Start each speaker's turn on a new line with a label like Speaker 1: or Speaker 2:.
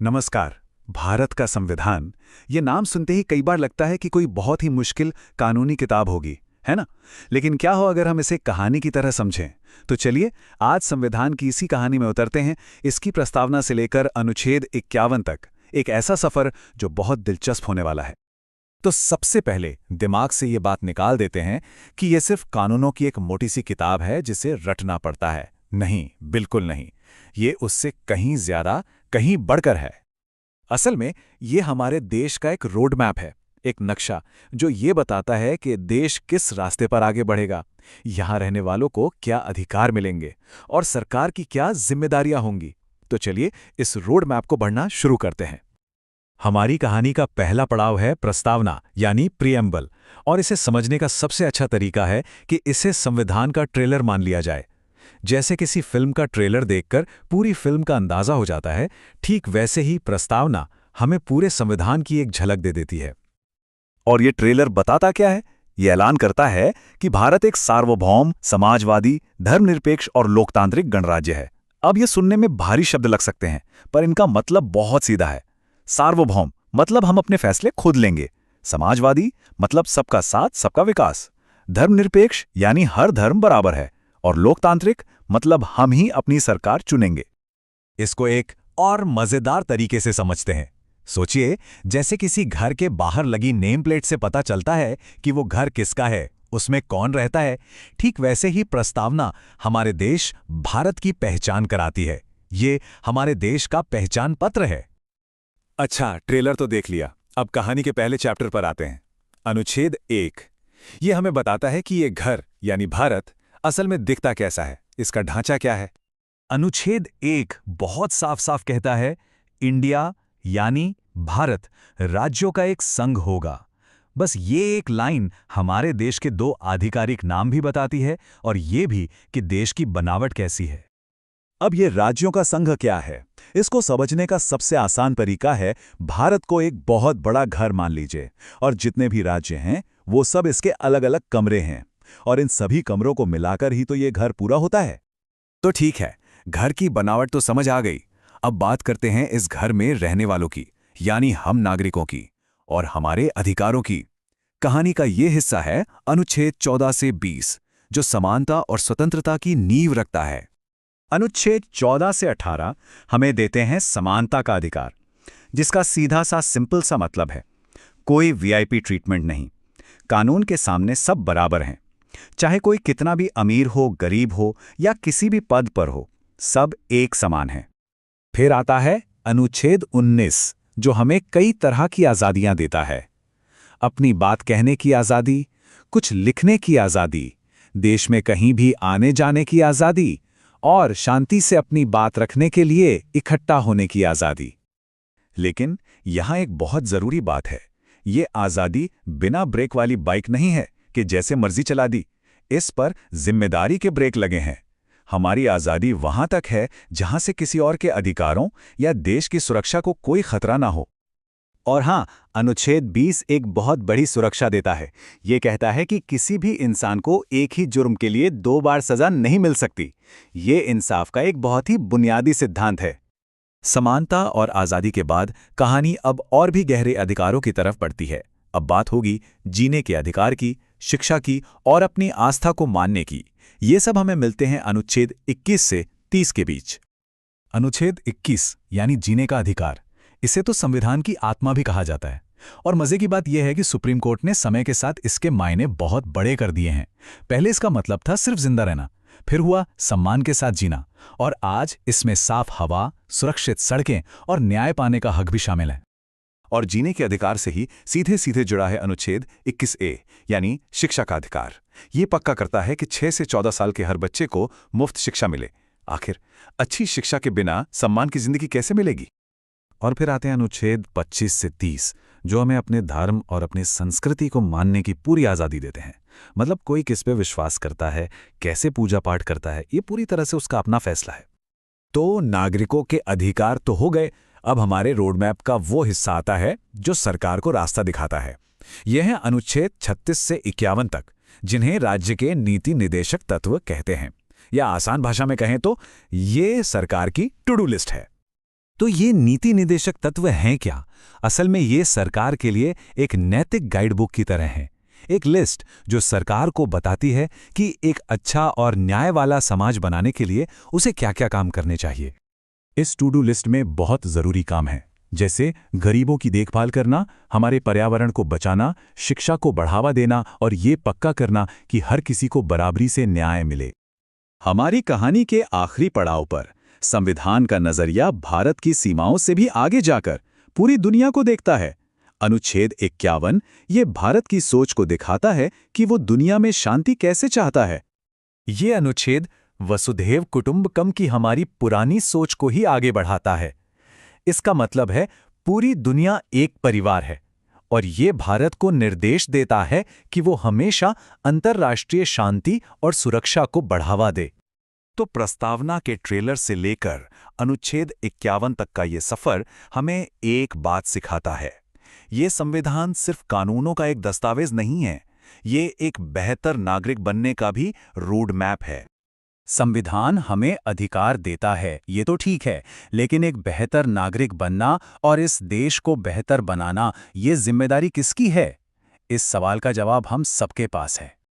Speaker 1: नमस्कार। भारत का संविधान, ये नाम सुनते ही कई बार लगता है कि कोई बहुत ही मुश्किल कानूनी किताब होगी, है ना? लेकिन क्या हो अगर हम इसे कहानी की तरह समझें? तो चलिए आज संविधान की इसी कहानी में उतरते हैं, इसकी प्रस्तावना से लेकर अनुच्छेद 51 तक। एक ऐसा सफर जो बहुत दिलचस्प होने वाला है।
Speaker 2: तो सबसे पहले दिमाग से ये बात निकाल देते हैं कि ये सिर्फ कानूनों की एक मोटी सी किताब है जिसे रटना पड़ता है। नहीं, बिल्कुल नहीं। ये उससे कहीं ज्यादा, कहीं बढ़कर है। असल में ये हमारे देश का एक रोड मैप है, एक नक्शा जो ये बताता है कि देश किस रास्ते पर आगे बढ़ेगा, यहाँ रहने वालों को क्या अधिकार मिलेंगे और सरकार की क्या जिम्मेदारियां होंगी। तो चलिए इस रोड मैप को बढ़ना शुरू करते हैं। हमारी कहानी का पहला पड़ाव है प्रस्तावना यानी प्रीएम्बल, और इसे समझने का सबसे अच्छा तरीका है कि इसे संविधान का ट्रेलर मान लिया जाए। जैसे किसी फिल्म का ट्रेलर देखकर पूरी फिल्म का अंदाजा हो जाता है, ठीक वैसे ही प्रस्तावना हमें पूरे संविधान की एक झलक दे देती है।
Speaker 1: और ये ट्रेलर बताता क्या है? ये ऐलान करता है कि भारत एक सार्वभौम, समाजवादी, धर्मनिरपेक्ष और लोकतांत्रिक गणराज्य है। अब ये सुनने में भारी शब्द लग सकते हैं, पर इनका मतलब बहुत सीधा है। सार्वभौम मतलब हम अपने फैसले खुद लेंगे। समाजवादी मतलब सबका साथ, सबका विकास। धर्मनिरपेक्ष यानी हर धर्म बराबर है। और लोकतांत्रिक मतलब हम ही अपनी सरकार चुनेंगे।
Speaker 2: इसको एक और मजेदार तरीके से समझते हैं। सोचिए, जैसे किसी घर के बाहर लगी नेम प्लेट से पता चलता है कि वो घर किसका है, उसमें कौन रहता है, ठीक वैसे ही प्रस्तावना हमारे देश भारत की पहचान कराती है। ये हमारे देश का पहचान पत्र है। अच्छा, ट्रेलर तो देख लिया, अब कहानी के पहले चैप्टर पर आते हैं। अनुच्छेद 1 ये हमें बताता है कि ये घर यानी भारत असल में दिखता कैसा है, इसका ढांचा क्या है। अनुच्छेद 1 बहुत साफ साफ कहता है, इंडिया यानी भारत राज्यों का एक संघ होगा। बस ये एक लाइन हमारे देश के दो आधिकारिक नाम भी बताती है और ये भी कि देश की बनावट कैसी है। अब ये राज्यों का संघ क्या है, इसको समझने का सबसे आसान तरीका है भारत को एक बहुत बड़ा घर मान लीजिए, और जितने भी राज्य हैं वो सब इसके अलग अलग कमरे हैं, और इन सभी कमरों को मिलाकर ही तो ये घर पूरा होता है। तो ठीक है, घर की बनावट तो समझ आ गई। अब बात करते हैं इस घर में रहने वालों की, यानी हम नागरिकों की और हमारे अधिकारों की। कहानी का ये हिस्सा है अनुच्छेद 14 से 20, जो समानता और स्वतंत्रता की नींव रखता है। अनुच्छेद 14 से 18 हमें देते हैं समानता का अधिकार, जिसका सीधा सा सिंपल सा मतलब है कोई वीआईपी ट्रीटमेंट नहीं। कानून के सामने सब बराबर हैं, चाहे कोई कितना भी अमीर हो, गरीब हो या किसी भी पद पर हो, सब एक समान हैं। फिर आता है अनुच्छेद 19, जो हमें कई तरह की आज़ादियां देता है। अपनी बात कहने की आज़ादी, कुछ लिखने की आज़ादी, देश में कहीं भी आने जाने की आज़ादी और शांति से अपनी बात रखने के लिए इकट्ठा होने की आज़ादी। लेकिन यहां एक बहुत ज़रूरी बात है, ये आज़ादी बिना ब्रेक वाली बाइक नहीं है कि जैसे मर्जी चला दी। इस पर जिम्मेदारी के ब्रेक लगे हैं। हमारी आज़ादी वहां तक है जहां से किसी और के अधिकारों या देश की सुरक्षा को कोई खतरा ना हो। और हां, अनुच्छेद 20 एक बहुत बड़ी सुरक्षा देता है। ये कहता है कि किसी भी इंसान को एक ही जुर्म के लिए 2 बार सजा नहीं मिल सकती। ये इंसाफ का एक बहुत ही बुनियादी सिद्धांत है। समानता और आज़ादी के बाद कहानी अब और भी गहरे अधिकारों की तरफ बढ़ती है। अब बात होगी जीने के अधिकार की, शिक्षा की और अपनी आस्था को मानने की। ये सब हमें मिलते हैं अनुच्छेद 21 से 30 के बीच। अनुच्छेद 21 यानी जीने का अधिकार, इसे तो संविधान की आत्मा भी कहा जाता है। और मजे की बात यह है कि सुप्रीम कोर्ट ने समय के साथ इसके मायने बहुत बड़े कर दिए हैं। पहले इसका मतलब था सिर्फ जिंदा रहना, फिर हुआ सम्मान के साथ जीना, और आज इसमें साफ हवा, सुरक्षित सड़कें और न्याय पाने का हक भी शामिल है। और जीने के अधिकार से ही सीधे सीधे जुड़ा है अनुच्छेद 21A यानी शिक्षा का अधिकार। ये पक्का करता है कि 6 से 14 साल के हर बच्चे को मुफ्त शिक्षा मिले। आखिर अच्छी शिक्षा के बिना सम्मान की जिंदगी कैसे मिलेगी? और फिर आते हैं अनुच्छेद 25 से 30, जो हमें अपने धर्म और अपनी संस्कृति को मानने की पूरी आज़ादी देते हैं। मतलब कोई किस पे विश्वास करता है, कैसे पूजा पाठ करता है, ये पूरी तरह से उसका अपना फैसला है। तो नागरिकों के अधिकार तो हो गए। अब हमारे रोड मैप का वो हिस्सा आता है जो सरकार को रास्ता दिखाता है। यह है अनुच्छेद 36 से 51 तक, जिन्हें राज्य के नीति निदेशक तत्व कहते हैं, या आसान भाषा में कहें तो ये सरकार की टू डू लिस्ट है। तो ये नीति निर्देशक तत्व हैं क्या? असल में ये सरकार के लिए एक नैतिक गाइडबुक की तरह हैं। एक लिस्ट जो सरकार को बताती है कि एक अच्छा और न्याय वाला समाज बनाने के लिए उसे क्या-क्या काम करने चाहिए। इस टू डू लिस्ट में बहुत ज़रूरी काम है, जैसे गरीबों की देखभाल करना, हमारे पर्यावरण को बचाना, शिक्षा को बढ़ावा देना और ये पक्का करना कि हर किसी को बराबरी से न्याय मिले।
Speaker 1: हमारी कहानी के आखिरी पड़ाव पर संविधान का नजरिया भारत की सीमाओं से भी आगे जाकर पूरी दुनिया को देखता है। अनुच्छेद 51 ये भारत की सोच को दिखाता है कि वो दुनिया में शांति कैसे चाहता है।
Speaker 2: ये अनुच्छेद वसुधैव कुटुंबकम की हमारी पुरानी सोच को ही आगे बढ़ाता है। इसका मतलब है पूरी दुनिया एक परिवार है और ये भारत को निर्देश देता है कि वो हमेशा अंतर्राष्ट्रीय शांति और सुरक्षा को बढ़ावा दे। तो प्रस्तावना के ट्रेलर से लेकर अनुच्छेद 51 तक का ये सफर हमें एक बात सिखाता है। ये संविधान सिर्फ कानूनों का एक दस्तावेज नहीं है, ये एक बेहतर नागरिक बनने का भी रोड मैप है।
Speaker 1: संविधान हमें अधिकार देता है, ये तो ठीक है, लेकिन एक बेहतर नागरिक बनना और इस देश को बेहतर बनाना, ये जिम्मेदारी किसकी है? इस सवाल का जवाब हम सबके पास है।